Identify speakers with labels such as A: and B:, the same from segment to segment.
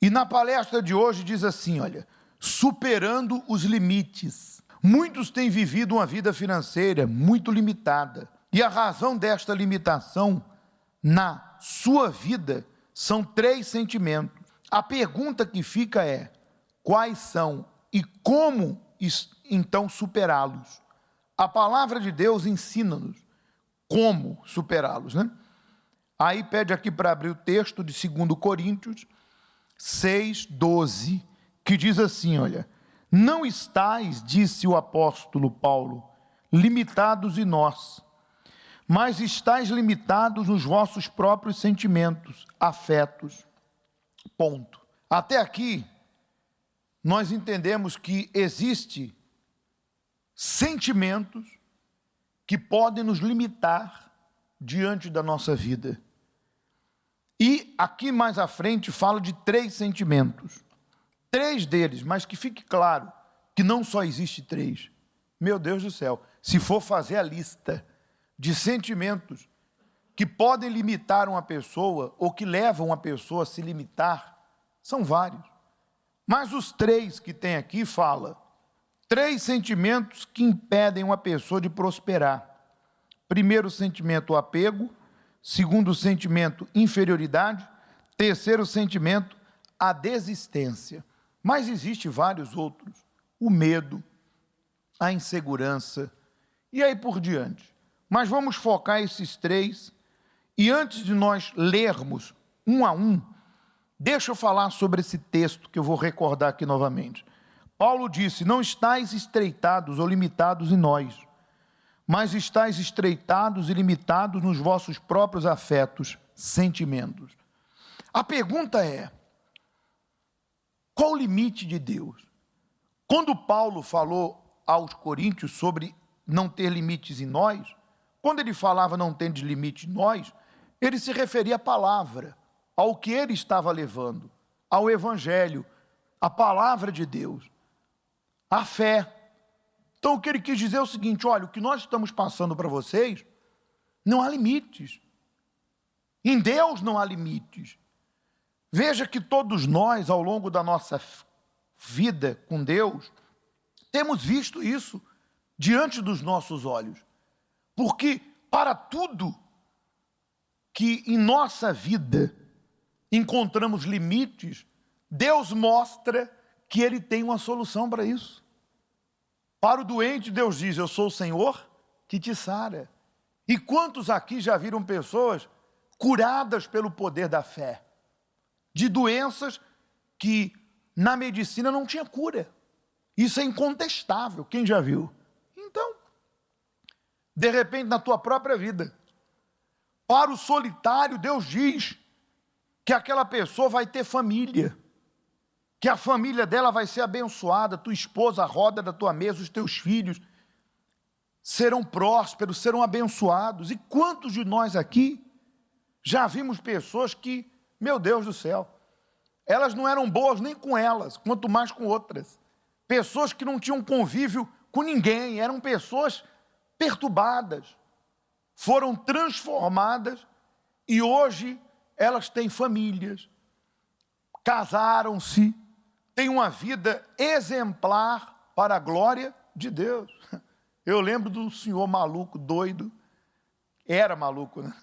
A: E na palestra de hoje diz assim, olha, superando os limites. Muitos têm vivido uma vida financeira muito limitada. E a razão desta limitação na sua vida são 3 sentimentos. A pergunta que fica é, quais são e como então superá-los? A palavra de Deus ensina-nos como superá-los, né? Aí pede aqui para abrir o texto de 2 Coríntios 6:12, que diz assim, olha, não estais, disse o apóstolo Paulo, limitados em nós, mas estais limitados nos vossos próprios sentimentos, afetos. Ponto. Até aqui, nós entendemos que existe sentimentos que podem nos limitar diante da nossa vida. E aqui mais à frente fala de 3 sentimentos. 3 deles, mas que fique claro que não só existe 3. Meu Deus do céu, se for fazer a lista de sentimentos que podem limitar uma pessoa ou que levam uma pessoa a se limitar, são vários. Mas os 3 que tem aqui fala 3 sentimentos que impedem uma pessoa de prosperar. Primeiro sentimento, o apego. Segundo sentimento, inferioridade. Terceiro sentimento, a desistência. Mas existe vários outros. O medo, a insegurança e aí por diante. Mas vamos focar esses 3. E antes de nós lermos um a um, deixa eu falar sobre esse texto que eu vou recordar aqui novamente. Paulo disse, não estáis estreitados ou limitados em nós, mas estáis estreitados e limitados nos vossos próprios afetos, sentimentos. A pergunta é, qual o limite de Deus? Quando Paulo falou aos coríntios sobre não ter limites em nós, quando ele falava não ter limite em nós, ele se referia à palavra, ao que ele estava levando, ao evangelho, à palavra de Deus, à fé. Então, o que ele quis dizer é o seguinte, olha, o que nós estamos passando para vocês, não há limites. Em Deus não há limites. Veja que todos nós, ao longo da nossa vida com Deus, temos visto isso diante dos nossos olhos. Porque para tudo que em nossa vida encontramos limites, Deus mostra que Ele tem uma solução para isso. Para o doente, Deus diz, eu sou o Senhor que te sara. E quantos aqui já viram pessoas curadas pelo poder da fé? De doenças que na medicina não tinha cura. Isso é incontestável, quem já viu? Então, de repente na tua própria vida, para o solitário, Deus diz que aquela pessoa vai ter família, que a família dela vai ser abençoada, tua esposa, a roda da tua mesa, os teus filhos serão prósperos, serão abençoados. E quantos de nós aqui já vimos pessoas que, meu Deus do céu, elas não eram boas nem com elas, quanto mais com outras. Pessoas que não tinham convívio com ninguém, eram pessoas perturbadas, foram transformadas e hoje elas têm famílias, casaram-se, têm uma vida exemplar para a glória de Deus. Eu lembro do senhor maluco, doido, era maluco, né?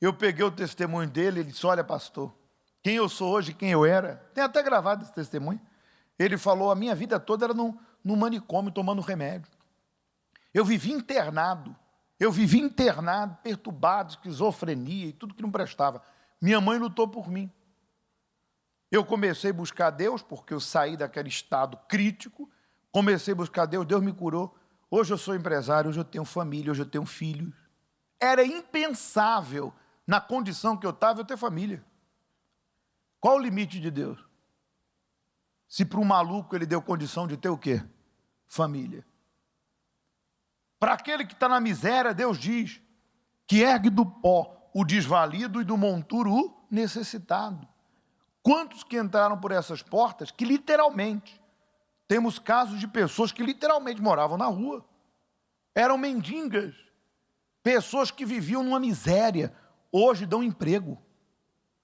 A: Eu peguei o testemunho dele, ele disse, olha pastor, quem eu sou hoje, quem eu era, tem até gravado esse testemunho, ele falou, a minha vida toda era no manicômio, tomando remédio. Eu vivi internado, perturbado, esquizofrenia e tudo que não prestava. Minha mãe lutou por mim. Eu comecei a buscar Deus, porque eu saí daquele estado crítico, comecei a buscar Deus, Deus me curou. Hoje eu sou empresário, hoje eu tenho família, hoje eu tenho filhos. Era impensável, na condição que eu estava, eu ter família. Qual o limite de Deus? Se para um maluco ele deu condição de ter o quê? Família. Para aquele que está na miséria, Deus diz que ergue do pó o desvalido e do monturo o necessitado. Quantos que entraram por essas portas que literalmente, temos casos de pessoas que literalmente moravam na rua, eram mendigas, pessoas que viviam numa miséria, hoje dão emprego.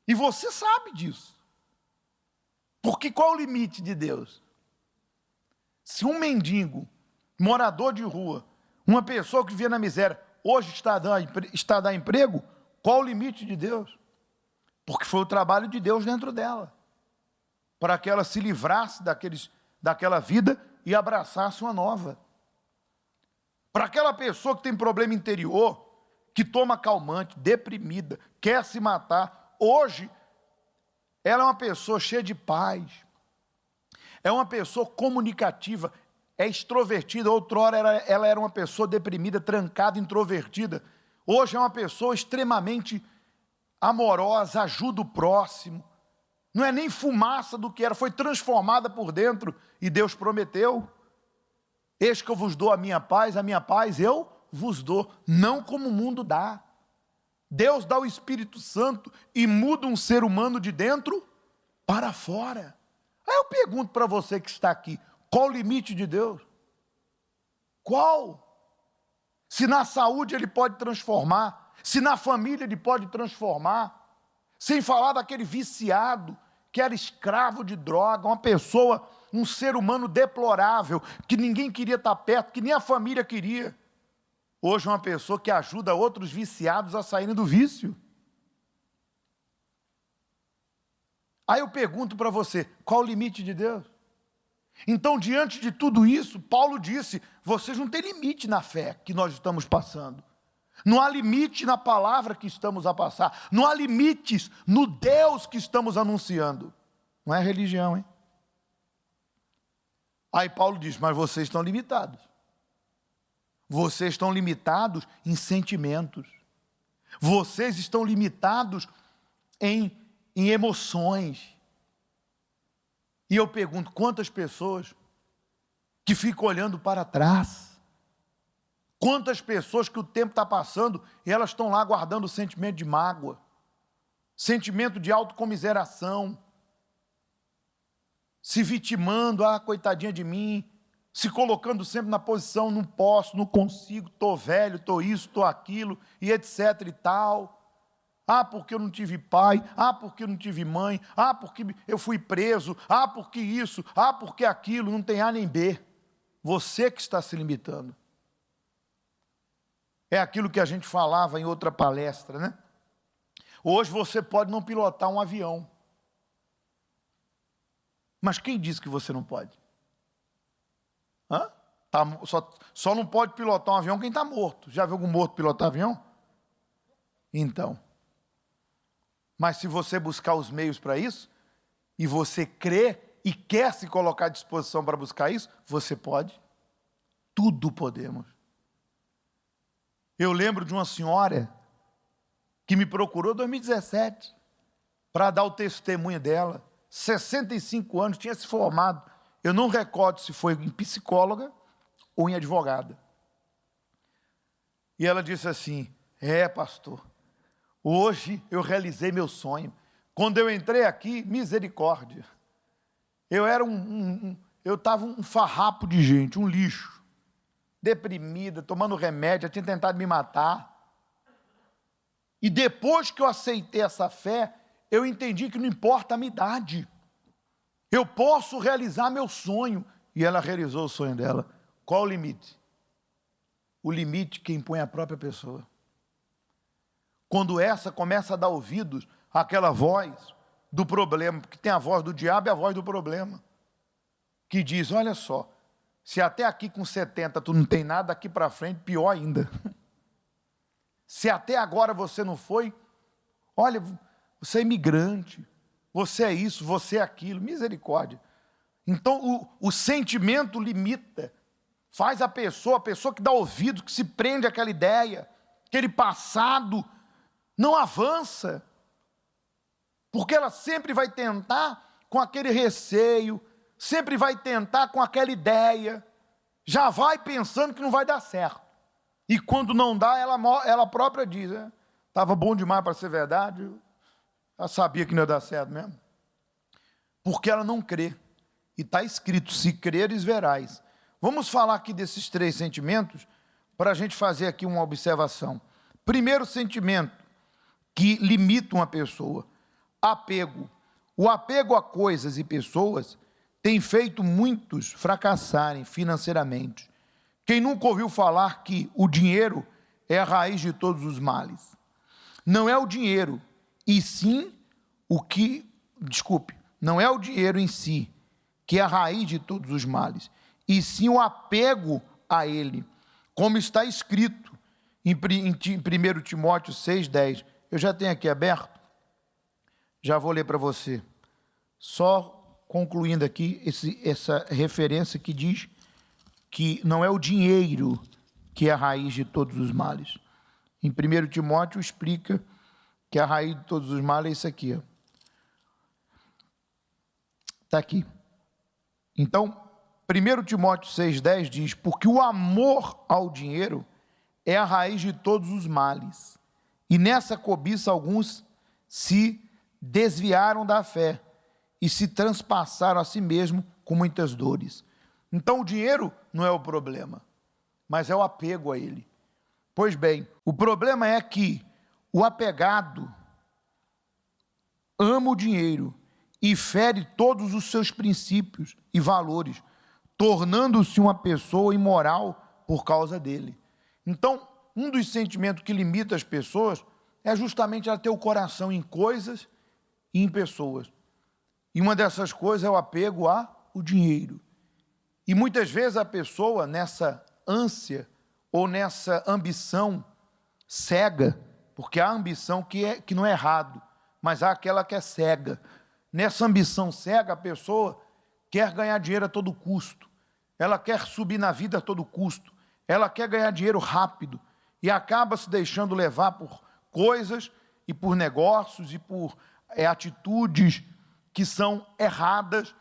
A: E você sabe disso. Porque qual é o limite de Deus? Se um mendigo, morador de rua, uma pessoa que vivia na miséria, hoje está a dar emprego, qual o limite de Deus? Porque foi o trabalho de Deus dentro dela, para que ela se livrasse daquela vida e abraçasse uma nova. Para aquela pessoa que tem problema interior, que toma calmante, deprimida, quer se matar, hoje ela é uma pessoa cheia de paz, é uma pessoa comunicativa, é extrovertida. Outrora ela era uma pessoa deprimida, trancada, introvertida. Hoje é uma pessoa extremamente amorosa, ajuda o próximo. Não é nem fumaça do que era, foi transformada por dentro. E Deus prometeu: eis que eu vos dou a minha paz eu vos dou, não como o mundo dá. Deus dá o Espírito Santo e muda um ser humano de dentro para fora. Aí eu pergunto para você que está aqui, qual o limite de Deus? Qual? Se na saúde Ele pode transformar, se na família Ele pode transformar, sem falar daquele viciado que era escravo de droga, uma pessoa, um ser humano deplorável, que ninguém queria estar perto, que nem a família queria. Hoje é uma pessoa que ajuda outros viciados a saírem do vício. Aí eu pergunto para você, qual o limite de Deus? Então, diante de tudo isso, Paulo disse, vocês não têm limite na fé que nós estamos passando. Não há limite na palavra que estamos a passar. Não há limites no Deus que estamos anunciando. Não é religião, hein? Aí Paulo diz, mas vocês estão limitados. Vocês estão limitados em sentimentos. Vocês estão limitados em emoções. E eu pergunto, quantas pessoas que ficam olhando para trás? Quantas pessoas que o tempo está passando e elas estão lá guardando o sentimento de mágoa, sentimento de autocomiseração, se vitimando, coitadinha de mim, se colocando sempre na posição, não posso, não consigo, estou velho, estou isso, estou aquilo, e etc e tal. Porque eu não tive pai, porque eu não tive mãe, porque eu fui preso, porque isso, porque aquilo, não tem A nem B. Você que está se limitando. É aquilo que a gente falava em outra palestra, né? Hoje você pode não pilotar um avião. Mas quem disse que você não pode? Só não pode pilotar um avião quem está morto. Já viu algum morto pilotar avião? Então. Mas se você buscar os meios para isso, e você crê e quer se colocar à disposição para buscar isso, você pode. Tudo podemos. Eu lembro de uma senhora que me procurou em 2017 para dar o testemunho dela. 65 anos, tinha se formado. Eu não recordo se foi em psicóloga ou em advogada. E ela disse assim, pastor, hoje eu realizei meu sonho. Quando eu entrei aqui, misericórdia. Eu era eu estava um farrapo de gente, um lixo. Deprimida, tomando remédio, eu tinha tentado me matar. E depois que eu aceitei essa fé, eu entendi que não importa a minha idade. Eu posso realizar meu sonho. E ela realizou o sonho dela. Qual o limite? O limite quem põe a própria pessoa. Quando essa começa a dar ouvidos àquela voz do problema, porque tem a voz do diabo e a voz do problema, que diz, olha só, se até aqui com 70 tu não tem nada, daqui para frente, pior ainda. Se até agora você não foi, olha, você é imigrante, você é isso, você é aquilo, misericórdia. Então o sentimento limita, faz a pessoa que dá ouvido, que se prende àquela ideia, aquele passado, não avança, porque ela sempre vai tentar com aquele receio, sempre vai tentar com aquela ideia, já vai pensando que não vai dar certo. E quando não dá, ela própria diz, estava bom demais para ser verdade, ela sabia que não ia dar certo mesmo. Porque ela não crê. E está escrito, se creres, verás. Vamos falar aqui desses 3 sentimentos, para a gente fazer aqui uma observação. Primeiro sentimento que limita uma pessoa, apego. O apego a coisas e pessoas tem feito muitos fracassarem financeiramente. Quem nunca ouviu falar que o dinheiro é a raiz de todos os males? Não é o dinheiro, e sim não é o dinheiro em si que é a raiz de todos os males, e sim o apego a ele, como está escrito em 1 Timóteo 6,10. Eu já tenho aqui aberto, já vou ler para você. Só concluindo aqui essa referência que diz que não é o dinheiro que é a raiz de todos os males. Em 1 Timóteo explica que a raiz de todos os males é isso aqui. Está aqui. Então, 1 Timóteo 6,10 diz: porque o amor ao dinheiro é a raiz de todos os males. E nessa cobiça alguns se desviaram da fé e se transpassaram a si mesmo com muitas dores. Então o dinheiro não é o problema, mas é o apego a ele. Pois bem, o problema é que o apegado ama o dinheiro e fere todos os seus princípios e valores, tornando-se uma pessoa imoral por causa dele. Então, um dos sentimentos que limita as pessoas é justamente ela ter o coração em coisas e em pessoas. E uma dessas coisas é o apego ao dinheiro. E muitas vezes a pessoa, nessa ânsia ou nessa ambição cega, porque há ambição que não é errado, mas há aquela que é cega. Nessa ambição cega, a pessoa quer ganhar dinheiro a todo custo, ela quer subir na vida a todo custo, ela quer ganhar dinheiro rápido e acaba se deixando levar por coisas e por negócios e por atitudes que são erradas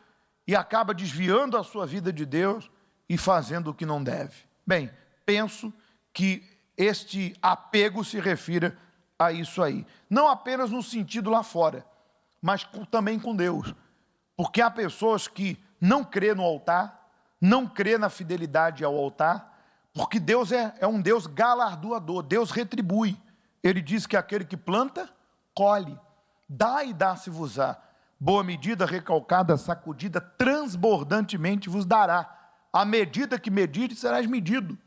A: e acaba desviando a sua vida de Deus e fazendo o que não deve. Bem, penso que este apego se refira a isso aí. Não apenas no sentido lá fora, mas também com Deus. Porque há pessoas que não crê no altar, não crê na fidelidade ao altar, porque Deus é um Deus galardoador, Deus retribui. Ele diz que aquele que planta, colhe. Dá e dá-se-vos-á. Boa medida, recalcada, sacudida, transbordantemente vos dará. À medida que medirdes, serás medido.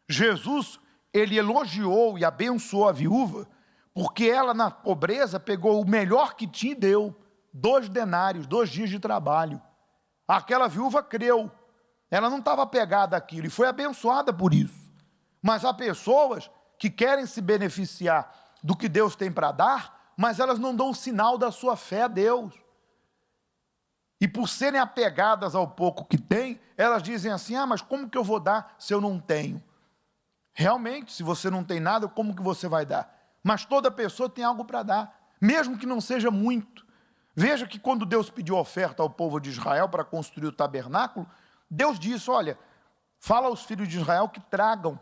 A: Jesus, ele elogiou e abençoou a viúva, porque ela na pobreza pegou o melhor que tinha e deu, 2 denários, 2 dias de trabalho. Aquela viúva creu, ela não estava apegada àquilo e foi abençoada por isso. Mas há pessoas que querem se beneficiar do que Deus tem para dar, mas elas não dão sinal da sua fé a Deus. E por serem apegadas ao pouco que têm, elas dizem assim: mas como que eu vou dar se eu não tenho? Realmente, se você não tem nada, como que você vai dar? Mas toda pessoa tem algo para dar, mesmo que não seja muito. Veja que quando Deus pediu oferta ao povo de Israel para construir o tabernáculo, Deus disse: olha, fala aos filhos de Israel que tragam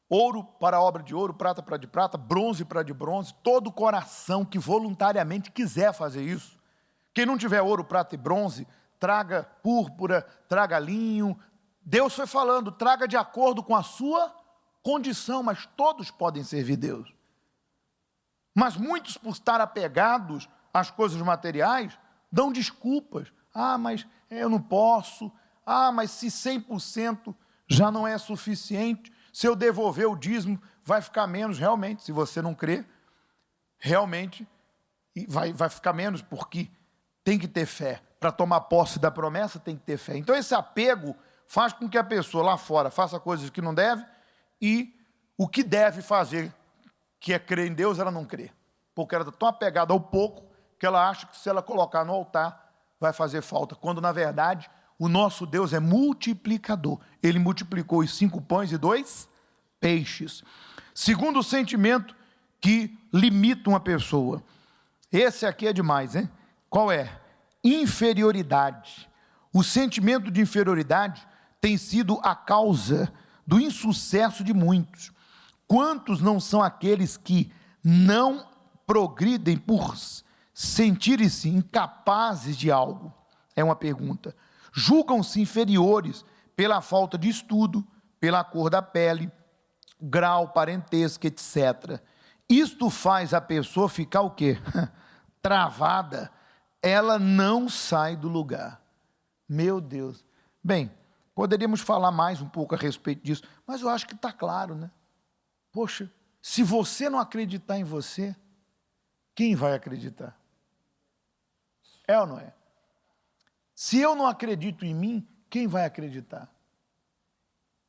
A: ouro para a obra de ouro, prata para de prata, bronze para de bronze, todo coração que voluntariamente quiser fazer isso. Quem não tiver ouro, prata e bronze, traga púrpura, traga linho. Deus foi falando, traga de acordo com a sua condição, mas todos podem servir Deus. Mas muitos, por estar apegados às coisas materiais, dão desculpas. Mas eu não posso. Mas se 100% já não é suficiente, se eu devolver o dízimo, vai ficar menos. Realmente, se você não crê, realmente vai ficar menos, porque tem que ter fé. Para tomar posse da promessa, tem que ter fé. Então, esse apego faz com que a pessoa lá fora faça coisas que não deve e o que deve fazer, que é crer em Deus, ela não crê. Porque ela está tão apegada ao pouco que ela acha que se ela colocar no altar, vai fazer falta. Quando, na verdade, o nosso Deus é multiplicador. Ele multiplicou os 5 pães e 2 peixes. Segundo o sentimento que limita uma pessoa. Esse aqui é demais, hein? Qual é? Inferioridade. O sentimento de inferioridade tem sido a causa do insucesso de muitos. Quantos não são aqueles que não progridem por sentirem-se incapazes de algo? É uma pergunta. Julgam-se inferiores pela falta de estudo, pela cor da pele, grau, parentesco, etc. Isto faz a pessoa ficar o quê? Travada ela não sai do lugar. Meu Deus. Bem, poderíamos falar mais um pouco a respeito disso, mas eu acho que está claro, né? Poxa, se você não acreditar em você, quem vai acreditar? É ou não é? Se eu não acredito em mim, quem vai acreditar?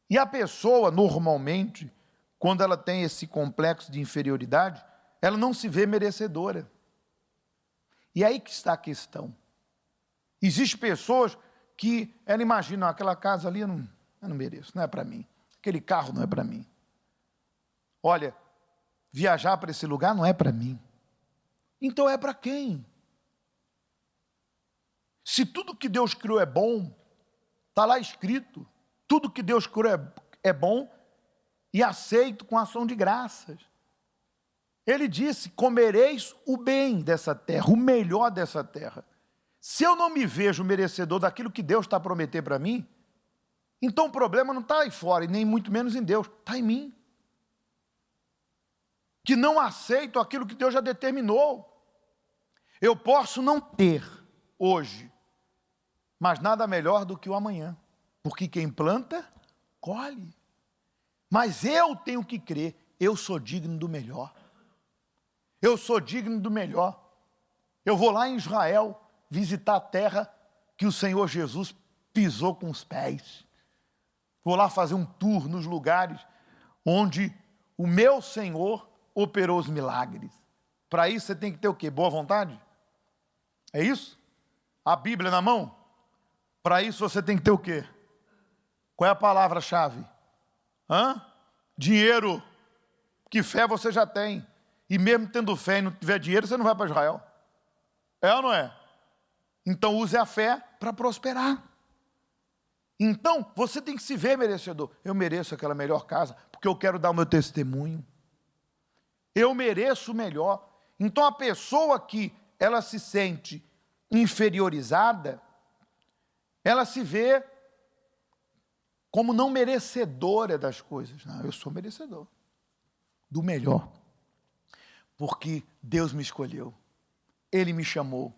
A: E a pessoa, normalmente, quando ela tem esse complexo de inferioridade, ela não se vê merecedora. E aí que está a questão. Existem pessoas que ela imagina, aquela casa ali eu não mereço, não é para mim. Aquele carro não é para mim. Olha, viajar para esse lugar não é para mim. Então é para quem? Se tudo que Deus criou é bom, está lá escrito, tudo que Deus criou é bom e aceito com ação de graças. Ele disse, comereis o bem dessa terra, o melhor dessa terra. Se eu não me vejo merecedor daquilo que Deus está a prometer para mim, então o problema não está aí fora, e nem muito menos em Deus, está em mim. Que não aceito aquilo que Deus já determinou. Eu posso não ter hoje, mas nada melhor do que o amanhã. Porque quem planta, colhe. Mas eu tenho que crer, eu sou digno do melhor. Eu sou digno do melhor. Eu vou lá em Israel visitar a terra que o Senhor Jesus pisou com os pés. Vou lá fazer um tour nos lugares onde o meu Senhor operou os milagres. Para isso você tem que ter o quê? Boa vontade? É isso? A Bíblia na mão? Para isso você tem que ter o quê? Qual é a palavra-chave? Dinheiro. Que fé você já tem. E mesmo tendo fé e não tiver dinheiro, você não vai para Israel. É ou não é? Então use a fé para prosperar. Então, você tem que se ver merecedor. Eu mereço aquela melhor casa, porque eu quero dar o meu testemunho. Eu mereço o melhor. Então a pessoa que ela se sente inferiorizada, ela se vê como não merecedora das coisas. Não, eu sou merecedor do melhor. Porque Deus me escolheu. Ele me chamou.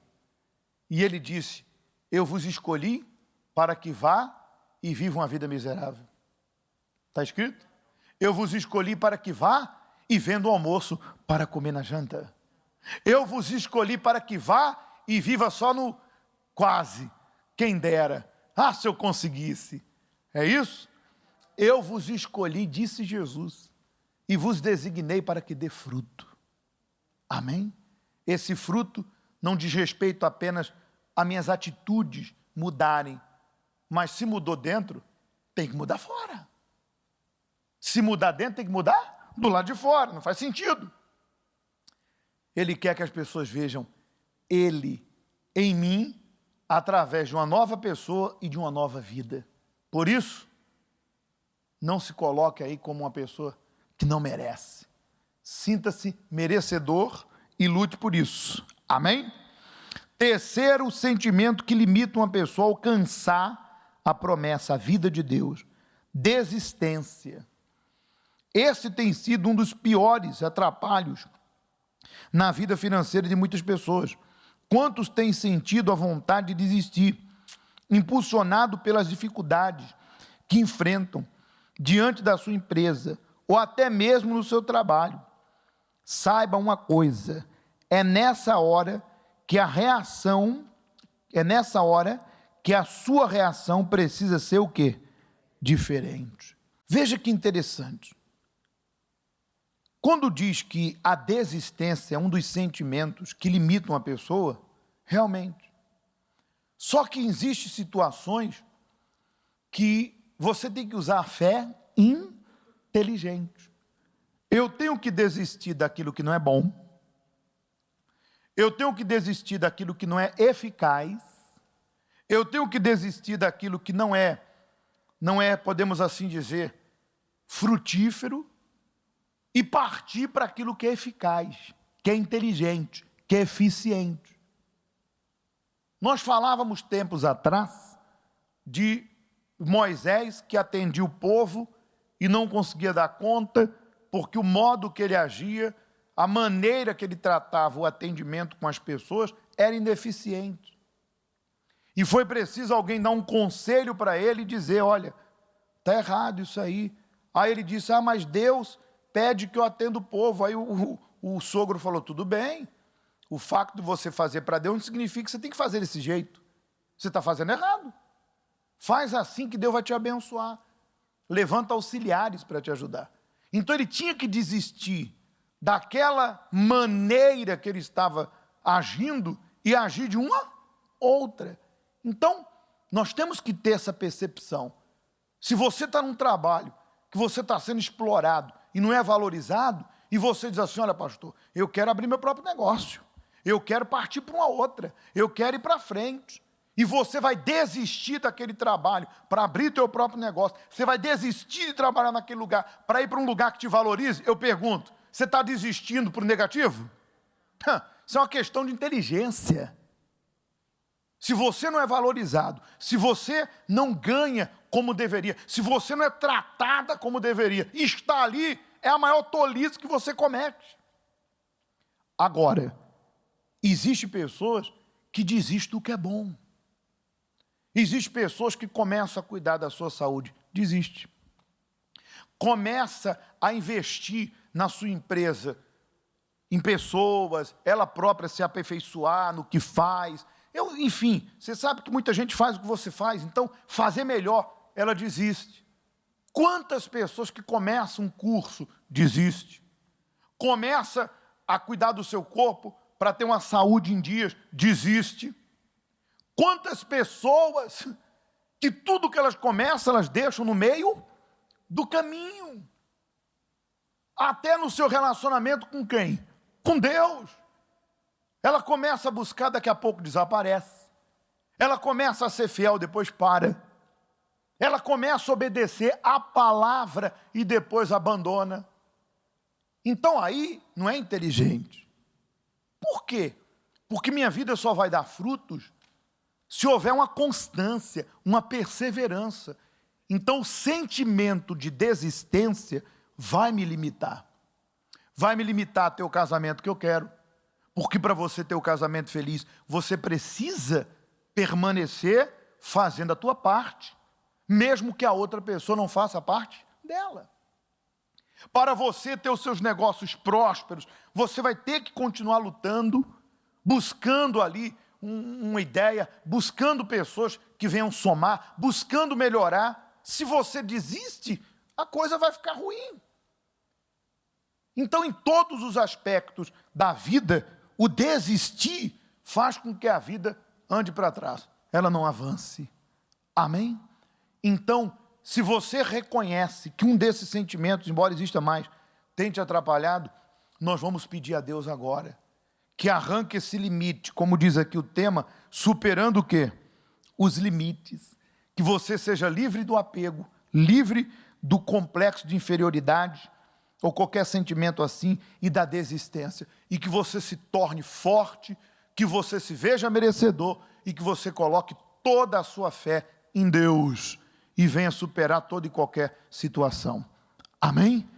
A: E Ele disse, eu vos escolhi para que vá e viva uma vida miserável. Está escrito? Eu vos escolhi para que vá e venda o almoço para comer na janta. Eu vos escolhi para que vá e viva só no quase. Quem dera. Ah, se eu conseguisse. É isso? Eu vos escolhi, disse Jesus, e vos designei para que dê fruto. Amém? Esse fruto não diz respeito apenas a minhas atitudes mudarem, mas se mudou dentro, tem que mudar fora. Se mudar dentro, tem que mudar do lado de fora, não faz sentido. Ele quer que as pessoas vejam Ele em mim, através de uma nova pessoa e de uma nova vida. Por isso, não se coloque aí como uma pessoa que não merece. Sinta-se merecedor e lute por isso. Amém? Terceiro sentimento que limita uma pessoa a alcançar a promessa, a vida de Deus. Desistência. Esse tem sido um dos piores atrapalhos na vida financeira de muitas pessoas. Quantos têm sentido a vontade de desistir, impulsionado pelas dificuldades que enfrentam diante da sua empresa, ou até mesmo no seu trabalho? Saiba uma coisa, é nessa hora que a sua reação precisa ser o quê? Diferente. Veja que interessante. Quando diz que a desistência é um dos sentimentos que limitam a pessoa, realmente. Só que existem situações que você tem que usar a fé inteligente. Eu tenho que desistir daquilo que não é bom. Eu tenho que desistir daquilo que não é eficaz. Eu tenho que desistir daquilo que não é, podemos assim dizer, frutífero, e partir para aquilo que é eficaz, que é inteligente, que é eficiente. Nós falávamos tempos atrás de Moisés que atendia o povo e não conseguia dar conta, porque o modo que ele agia, a maneira que ele tratava o atendimento com as pessoas era ineficiente. E foi preciso alguém dar um conselho para ele e dizer, olha, está errado isso aí. Aí ele disse, mas Deus pede que eu atenda o povo. Aí o sogro falou, tudo bem, o fato de você fazer para Deus não significa que você tem que fazer desse jeito. Você está fazendo errado. Faz assim que Deus vai te abençoar. Levanta auxiliares para te ajudar. Então ele tinha que desistir daquela maneira que ele estava agindo e agir de uma outra. Então, nós temos que ter essa percepção. Se você está num trabalho que você está sendo explorado e não é valorizado, e você diz assim, olha pastor, eu quero abrir meu próprio negócio, eu quero partir para uma outra, eu quero ir para frente, e você vai desistir daquele trabalho para abrir teu próprio negócio, você vai desistir de trabalhar naquele lugar para ir para um lugar que te valorize, eu pergunto, você está desistindo por negativo? Isso é uma questão de inteligência. Se você não é valorizado, se você não ganha como deveria, se você não é tratada como deveria, estar ali é a maior tolice que você comete. Agora, existem pessoas que desistem do que é bom. Existem pessoas que começam a cuidar da sua saúde, desiste. Começa a investir na sua empresa, em pessoas, ela própria se aperfeiçoar no que faz. Enfim, você sabe que muita gente faz o que você faz, então fazer melhor, ela desiste. Quantas pessoas que começam um curso, desiste. Começa a cuidar do seu corpo para ter uma saúde em dias, desiste. Quantas pessoas que tudo que elas começam, elas deixam no meio do caminho. Até no seu relacionamento com quem? Com Deus. Ela começa a buscar, daqui a pouco desaparece. Ela começa a ser fiel, depois para. Ela começa a obedecer a palavra e depois abandona. Então aí não é inteligente. Por quê? Porque minha vida só vai dar frutos se houver uma constância, uma perseverança. Então o sentimento de desistência vai me limitar. Vai me limitar a ter o casamento que eu quero. Porque para você ter o casamento feliz, você precisa permanecer fazendo a tua parte, mesmo que a outra pessoa não faça parte dela. Para você ter os seus negócios prósperos, você vai ter que continuar lutando, buscando ali uma ideia, buscando pessoas que venham somar, buscando melhorar. Se você desiste, a coisa vai ficar ruim. Então, em todos os aspectos da vida, o desistir faz com que a vida ande para trás, ela não avance. Amém? Então, se você reconhece que um desses sentimentos, embora exista mais, tem te atrapalhado, nós vamos pedir a Deus agora que arranque esse limite, como diz aqui o tema, superando o quê? Os limites. Que você seja livre do apego, livre do complexo de inferioridade, ou qualquer sentimento assim, e da desistência. E que você se torne forte, que você se veja merecedor, e que você coloque toda a sua fé em Deus, e venha superar toda e qualquer situação. Amém?